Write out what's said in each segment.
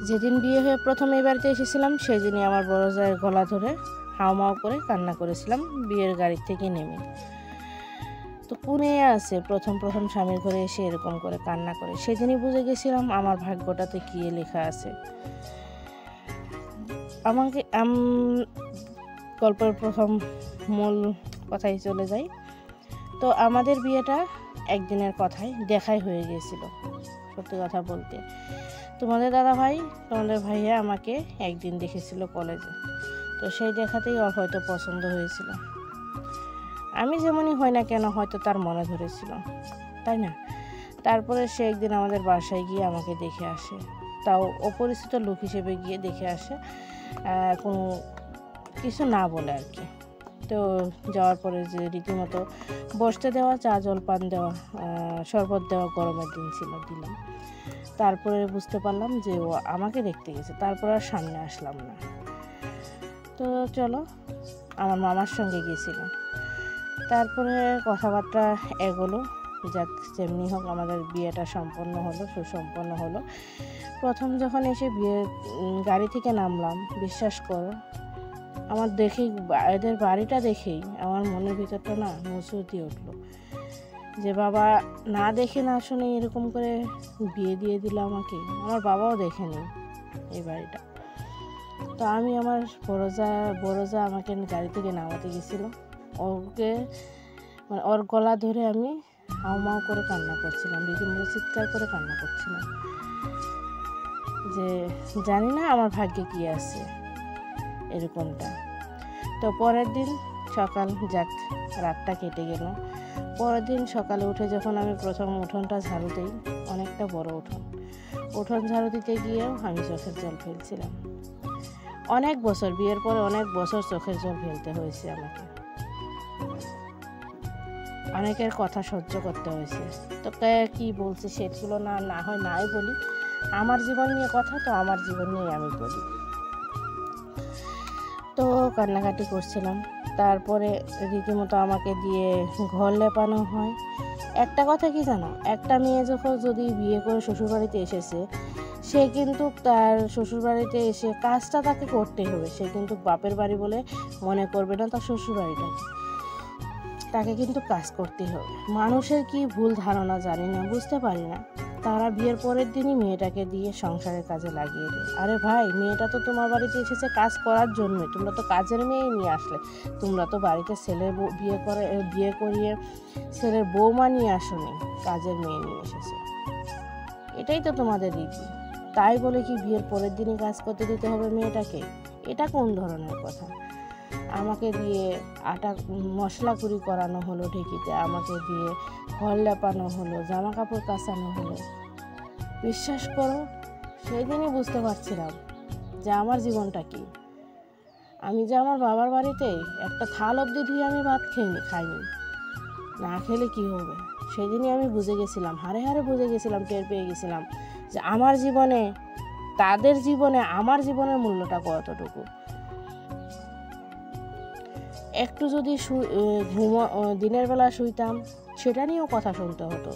যেদিন বিয়ে হয়ে প্রথম এই বাড়িতে এসেছিলাম সেদিনই আমার বড় জায়ের গলা ধরে হাউমাউ করে কান্না করেছিলাম বিয়ের গাড়ি থেকে নেমে। তো কোনে আছে প্রথম প্রথম স্বামীর ঘরে এসে এরকম করে কান্না করে, সেদিনই বুঝে গেছিলাম আমার ভাগ্যটাতে কী লেখা আছে। আমাকে গল্পের প্রথম মূল কথায় চলে যাই। তো আমাদের বিয়েটা একদিনের কথায় দেখাই হয়ে গিয়েছিল। সত্যি কথা বলতে, তোমাদের ভাইয়া আমাকে একদিন দেখেছিল কলেজে। তো সেই দেখাতেই ওর হয়তো পছন্দ হয়েছিল। আমি যেমনই হয় না কেন হয়তো তার মনে ধরেছিল, তাই না? তারপরে সে একদিন আমাদের বাসায় গিয়ে আমাকে দেখে আসে, তাও অপরিচিত লোক হিসেবে গিয়ে দেখে আসে, কোনো কিছু না বলে আর কি। তো যাওয়ার পরে যে রীতিমতো বসতে দেওয়া, চা জলপান দেওয়া, শরবত দেওয়া, গরমের দিন ছিল, দিলাম। তারপরে বুঝতে পারলাম যে ও আমাকে দেখতে গেছে। তারপর আর সামনে আসলাম না। তো চলো, আমার মামার সঙ্গে গিয়েছিল। তারপরে কথাবার্তা এগোলো, যাক যেমনি হোক আমাদের বিয়েটা সম্পন্ন হলো, সুসম্পন্ন হলো। প্রথম যখন এসে গাড়ি থেকে নামলাম, বিশ্বাস করো আমার দেখেই, এদের বাড়িটা দেখেই আমার মনের ভিতরটা না মুচড় দিয়ে উঠলো যে বাবা না দেখে না শুনে এরকম করে বিয়ে দিয়ে দিল আমাকে। আমার বাবাও দেখেনি এই বাড়িটা। তো আমি আমার বড় যা আমাকে গাড়ি থেকে নামাতে গেছিলো, ওকে মানে ওর গলা ধরে আমি হাউমাউ করে কান্না করছিলাম, রীতিমতো চিৎকার করে কান্না করছিলাম যে জানি না আমার ভাগ্যে কি আছে এরকমটা। তো পরের দিন সকাল, যাক রাতটা কেটে গেল। পরের দিন সকালে উঠে যখন আমি প্রথম উঠোনটা ঝাড়ু দিই, অনেকটা বড় উঠোন ঝাড়ু দিতে গিয়েও আমি চোখের জল ফেলছিলাম। অনেক বছর, বিয়ের পরে অনেক বছর চোখের জল ফেলতে হয়েছে আমাকে, অনেকের কথা সহ্য করতে হয়েছে। তো কি বলছে সেগুলো না হয় নাই বলি, আমার জীবন নিয়ে কথা, তো আমার জীবন নিয়ে আমি বলি। তো কান্নাকাটি করছিলাম। তারপরে রীতিমতো আমাকে দিয়ে ঘর লেপানো হয়। একটা কথা কি জানো, একটা মেয়ে যখন যদি বিয়ে করে শ্বশুরবাড়িতে এসেছে, সে কিন্তু তার শ্বশুরবাড়িতে এসে কাজটা তাকে করতেই হবে। সে কিন্তু বাপের বাড়ি বলে মনে করবে না তার শ্বশুরবাড়িটাকে, তাকে কিন্তু কাজ করতেই হবে। মানুষের কি ভুল ধারণা জানি না, বুঝতে পারি না, তারা বিয়ের পরের দিনই মেয়েটাকে দিয়ে সংসারের কাজে লাগিয়ে দেয়। আরে ভাই, মেয়েটা তো তোমার বাড়িতে এসেছে কাজ করার জন্যই, তোমরা তো কাজের মেয়েই নিয়ে আসলে। তোমরা তো বাড়িতে বিয়ে করিয়ে ছেলের বৌমা নিয়ে আসোনি, কাজের মেয়ে নিয়ে এসেছো। এটাই তো তোমাদের রীতি। তাই বলে কি বিয়ের পরের দিনই কাজ করতে দিতে হবে মেয়েটাকে? এটা কোন ধরনের কথা? আমাকে দিয়ে আটা মশলা কুড়ি করানো হলো ঢেকিতে, আমাকে দিয়ে ঘর লেপানো হলো, জামা কাপড় কাচানো হলো। বিশ্বাস করো, সেই দিনই বুঝতে পারছিলাম যে আমার জীবনটা কি। আমি যে আমার বাবার বাড়িতে একটা থাল অবধি ধুয়ে আমি ভাত খাইনি, না খেলে কি হবে। সেদিনই আমি বুঝে গেছিলাম, হাড়ে হাড়ে বুঝে গেছিলাম, টের পেয়ে গেছিলাম যে আমার জীবনে, তাদের জীবনে আমার জীবনের মূল্যটা কতটুকু। একটু যদি দিনের বেলা শুইতাম, সেটা নিয়েও কথা শুনতে হতো।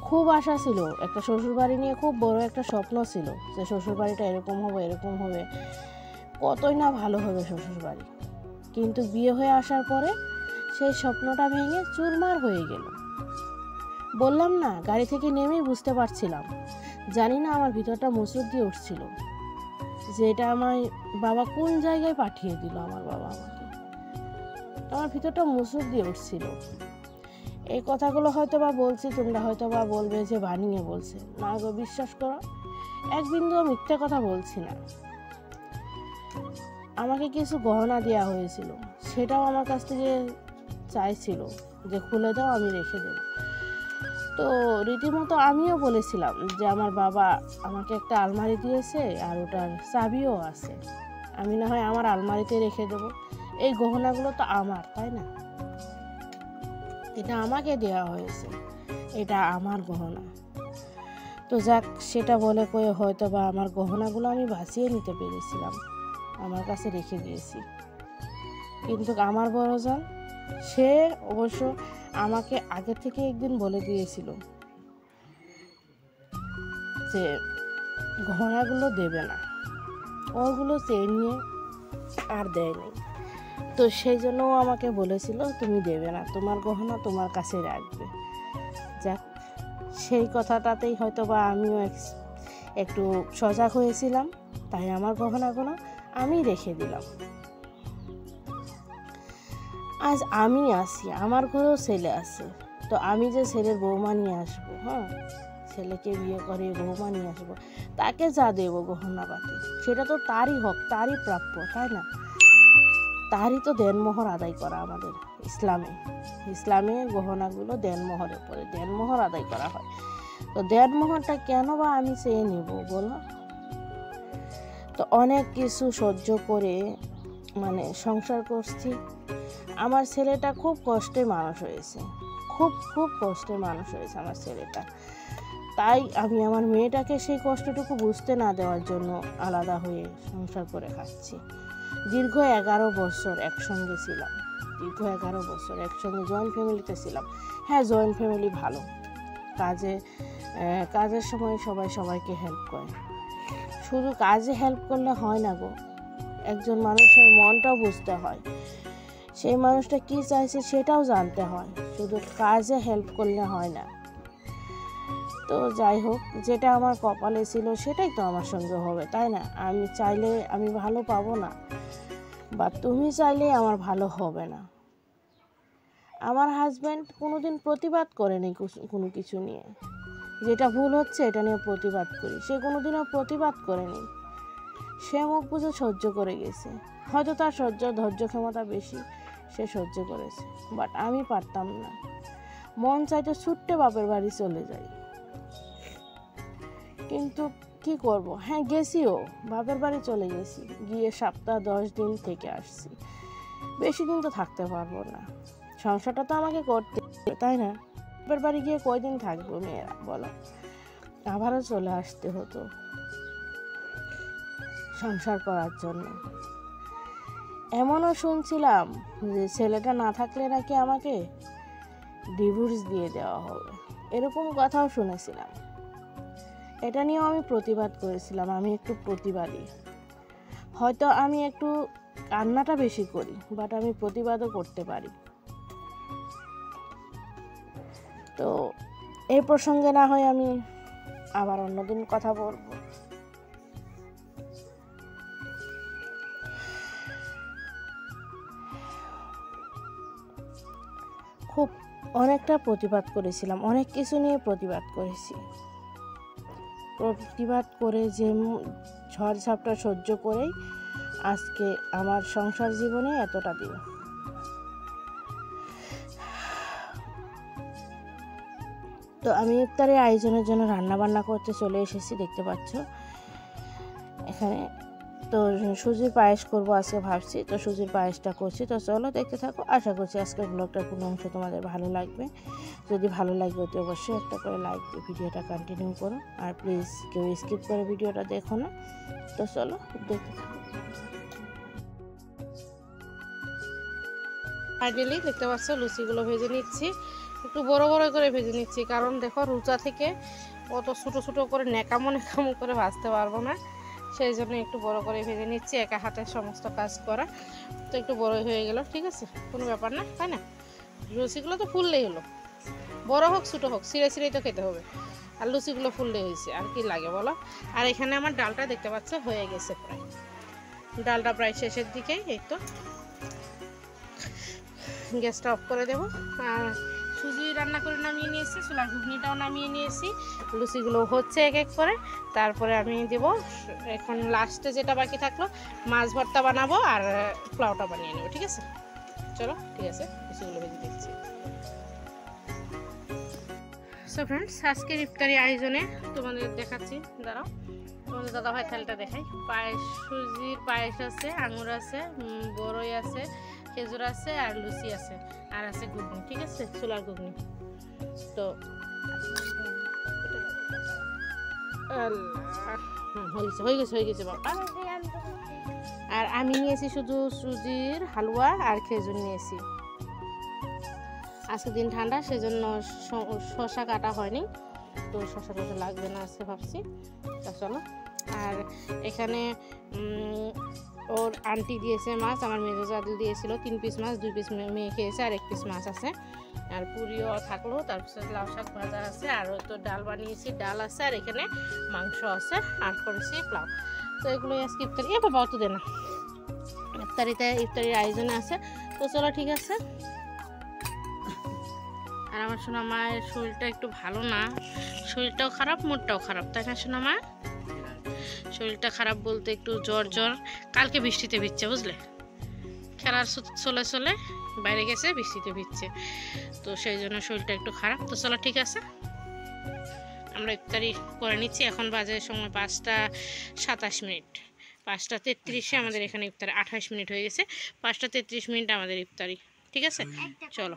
খুব আশা ছিল, একটা শ্বশুরবাড়ি নিয়ে খুব বড় একটা স্বপ্ন ছিল যে শ্বশুরবাড়িটা এরকম হবে, কতই না ভালো হবে শ্বশুরবাড়ি। কিন্তু বিয়ে হয়ে আসার পরে সেই স্বপ্নটা ভেঙে চুরমার হয়ে গেল। বললাম না, গাড়ি থেকে নেমেই বুঝতে পারছিলাম, জানি না আমার ভিতরটা মুচড় দিয়ে উঠছিল যে এটা আমার বাবা কোন জায়গায় পাঠিয়ে দিল। আমার বাবা আমাকে, আমার ভিতরটা মুচড় দিয়ে উঠছিল। এই কথাগুলো হয়তো বা বলছি, তোমরা হয়তো বা বলবে যে বানিয়ে বলছে। না গো, বিশ্বাস করো, এক বিন্দুও মিথ্যে কথা বলছি না। আমাকে কিছু গহনা দেওয়া হয়েছিল, সেটাও আমার কাছ থেকে চাইছিল যে খুলে দাও, আমি রেখে দেব। তো রীতিমতো আমিও বলেছিলাম যে আমার বাবা আমাকে একটা আলমারি দিয়েছে আর ওটার চাবিও আছে, আমি না হয় আমার আলমারিতে রেখে দেবো। এই গহনাগুলো তো আমার, তাই না? এটা আমাকে দেওয়া হয়েছে, এটা আমার গহনা। তো যাক, সেটা বলে কয়ে হয়তো বা আমার গহনাগুলো আমি বাঁচিয়ে নিতে পেরেছিলাম, আমার কাছে রেখে দিয়েছি। কিন্তু আমার বড় জান, সে অবশ্য আমাকে আগে থেকে একদিন বলে দিয়েছিল যে গহনাগুলো দেবে না, ওগুলো চেয়ে নিয়ে আর দেয়নি। তো সেই জন্য ও আমাকে বলেছিল তুমি দেবে না, তোমার গহনা তোমার কাছে রাখবে। যাক, সেই কথাটাতেই হয়তো বা আমিও একটু সজাগ হয়েছিলাম, তাই আমার গহনাগুলো আমি রেখে দিলাম। আজ আমি আসি, আমার ঘরেও ছেলে আছে, তো আমি যে ছেলের বৌমা নিয়ে আসবো, হ্যাঁ ছেলেকে বিয়ে করে বৌমা নিয়ে আসবো, তাকে যা দেবো গহনাপাতি সেটা তো তারই হক, তারই প্রাপ্য, তাই না? তারই তো দেনমোহর আদায় করা আমাদের ইসলামে গহনাগুলো দেনমোহরের পরে দেনমোহর আদায় করা হয়। তো দেনমোহরটা কেন বা আমি চেয়ে নেব বলো? তো অনেক কিছু সহ্য করে মানে সংসার করছি। আমার ছেলেটা খুব কষ্টে মানুষ হয়েছে, খুব কষ্টে মানুষ হয়েছে আমার ছেলেটা। তাই আমি আমার মেয়েটাকে সেই কষ্টটুকু বুঝতে না দেওয়ার জন্য আলাদা হয়ে সংসার করে খাচ্ছি। দীর্ঘ 11 বছর একসঙ্গে ছিলাম, দীর্ঘ 11 বছর একসঙ্গে জয়েন্ট ফ্যামিলিতে ছিলাম। হ্যাঁ, জয়েন্ট ফ্যামিলি ভালো, কাজের সময় সবাই সবাইকে হেল্প করে। শুধু কাজে হেল্প করলে হয় না গো, একজন মানুষের মনটাও বুঝতে হয়, সেই মানুষটা কি চাইছে সেটাও জানতে হয়, শুধু কাজে হেল্প করলে হয় না। তো যাই হোক, যেটা আমার কপালে ছিল সেটাই তো আমার সঙ্গে হবে, তাই না? আমি চাইলে আমি ভালো পাবো না, বা তুমি চাইলে আমার ভালো হবে না। আমার হাজব্যান্ড কোনোদিন প্রতিবাদ করেনি কোনো কিছু নিয়ে, যেটা ভুল হচ্ছে এটা নিয়ে প্রতিবাদ করি, সে কোনোদিনও প্রতিবাদ করেনি। সে মুখ বুঝে সহ্য করে গেছে, হয়তো তার ধৈর্য ক্ষমতা বেশি, সে সহ্য করেছে। বাট আমি পারতাম না, মন চাইতো ছুট্টে বাপের বাড়ি চলে যাই, কিন্তু কি করব? হ্যাঁ গেছিও, বাপের বাড়ি চলে গেছি, গিয়ে সপ্তাহ 10 দিন থেকে আসছি, বেশি দিন তো থাকতে পারবো না, সংসারটা তো আমাকে করতে, তাই না? বাপের বাড়ি গিয়ে কয়দিন থাকবো মেয়েরা বলো? আবারও চলে আসতে হতো সংসার করার জন্য। এমনও শুনছিলাম যে ছেলেটা না থাকলে নাকি আমাকে ডিভোর্স দিয়ে দেওয়া হবে, এরকম কথাও শুনেছিলাম। এটা নিয়েও আমি প্রতিবাদ করেছিলাম, আমি একটু প্রতিবাদী, হয়তো আমি একটু কান্নাটা বেশি করি, বাট আমি প্রতিবাদও করতে পারি। তো এই প্রসঙ্গে না হয় আমি আবার অন্যদিন কথা বলবো। খুব অনেকটা প্রতিবাদ করেছিলাম, অনেক কিছু নিয়ে প্রতিবাদ করেছি, প্রতিবাদ করে যে ঝড় ঝাপটা সহ্য করেই আজকে আমার সংসার জীবনে এতটা দিন। তো আমি ইফতারের আয়োজনের জন্য রান্না বান্না করতে চলে এসেছি, দেখতে পাচ্ছ এখানে। তো সুজির পায়েস করবো আজকে ভাবছি, তো সুজির পায়েসটা করছি। তো চলো দেখতে থাকো, আশা করছি আজকের ব্লগটার কোনো অংশ তোমাদের ভালো লাগবে। যদি ভালো লাগবে তো অবশ্যই একটা করে লাইক দিয়ে ভিডিওটা কন্টিনিউ করো, আর প্লিজ কেউ স্কিপ করে ভিডিওটা দেখো না। তো চলো দেখতে থাকো। ফাইনালি দেখতে পাচ্ছ লুচিগুলো ভেজে নিচ্ছি, একটু বড় বড় করে ভেজে নিচ্ছি, কারণ দেখো রুচা থেকে অত ছোটো ছোটো করে নেকামো করে ভাজতে পারবো না, সেই জন্য একটু বড় করে ভেজে নিচ্ছি, একা হাতে সমস্ত কাজ করা, তো একটু বড় হয়ে গেল, ঠিক আছে, কোনো ব্যাপার না, তাই না? লুচিগুলো তো ফুললেই হলো, বড় হোক ছোটো হোক, ছিঁড়ে ছিঁড়েই তো খেতে হবে, আর লুচিগুলো ফুললে হয়েছে, আর কি লাগে বলো? আর এখানে আমার ডালটা দেখতে পাচ্ছ হয়ে গেছে প্রায়, ডালটা প্রায় শেষের দিকেই, এই তো গ্যাসটা অফ করে দেবো। আর সুজি রান্না করে নামিয়ে নিয়েছি, ছোলার ঘুগনিটাও নামিয়ে নিয়েছি, লুচিগুলো হচ্ছে এক এক করে, তারপরে আমি দেব এখন লাস্টে যেটা বাকি থাকলো মাছ ভর্তা বানাবো আর পোলাওটা বানিয়ে নেবো, ঠিক আছে? চলো ঠিক আছে, লুচিগুলো ভেজে দিচ্ছি। সো ফ্রেন্ডস, আজকের ইফতারি আয়োজনে তোমাদের দেখাচ্ছি, দাঁড়াও তোমাদের দাদাভাই থালটা দেখাই। পায়েস, সুজির পায়েস আছে, আঙুর আছে, বড়ই আছে, খেজুর আছে, আর লুচি আছে, আর আছে ঘুগনি, ঠিক আছে, ছোলার ঘুগনি। তো হয়ে গেছে বাবা। আর আমি নিয়েছি শুধু সুজির হালুয়া আর খেজুর নিয়েছি, আজকে দিন ঠান্ডা সেজন্য শসা কাটা হয়নি, তো শশা টশা লাগবে না আজকে ভাবছি। তা চলো। আর এখানে ওর আন্টি দিয়েছে মাছ, আমার মেজো দিয়েছিল 3 পিস মাছ, 2 পিস মেয়ে খেয়েছে আর 1 পিস মাছ আছে। আর পুরিও থাকলো, তারপর লাউ শাক ভাজা আছে, আর তো ডাল বানিয়েছি, ডাল আছে, আর এখানে মাংস আছে, আর করেছি পোলাও। তো এগুলোই আজকে ইফতারি। বাবা অত দে না, ইফতারির আয়োজনে আছে। তো চলো ঠিক আছে। আর আমার সোনা মায়ের শরীরটা একটু ভালো না, শরীরটাও খারাপ, মুডটাও খারাপ, তাই না সোনা মা? শরীরটা খারাপ বলতে একটু জ্বর জ্বর, কালকে বৃষ্টিতে ভিজছে বুঝলে, খেলার চলে চলে বাইরে গেছে, বৃষ্টিতে ভিজছে, তো সেই জন্য শরীরটা একটু খারাপ। তো চলো ঠিক আছে, আমরা ইফতারি করে নিচ্ছি। এখন বাজে সময় 5টা 27 মিনিট, 5টা 33-এ আমাদের এখানে ইফতারি, 28 মিনিট হয়ে গেছে, 5টা 33 মিনিট আমাদের ইফতারি, ঠিক আছে চলো।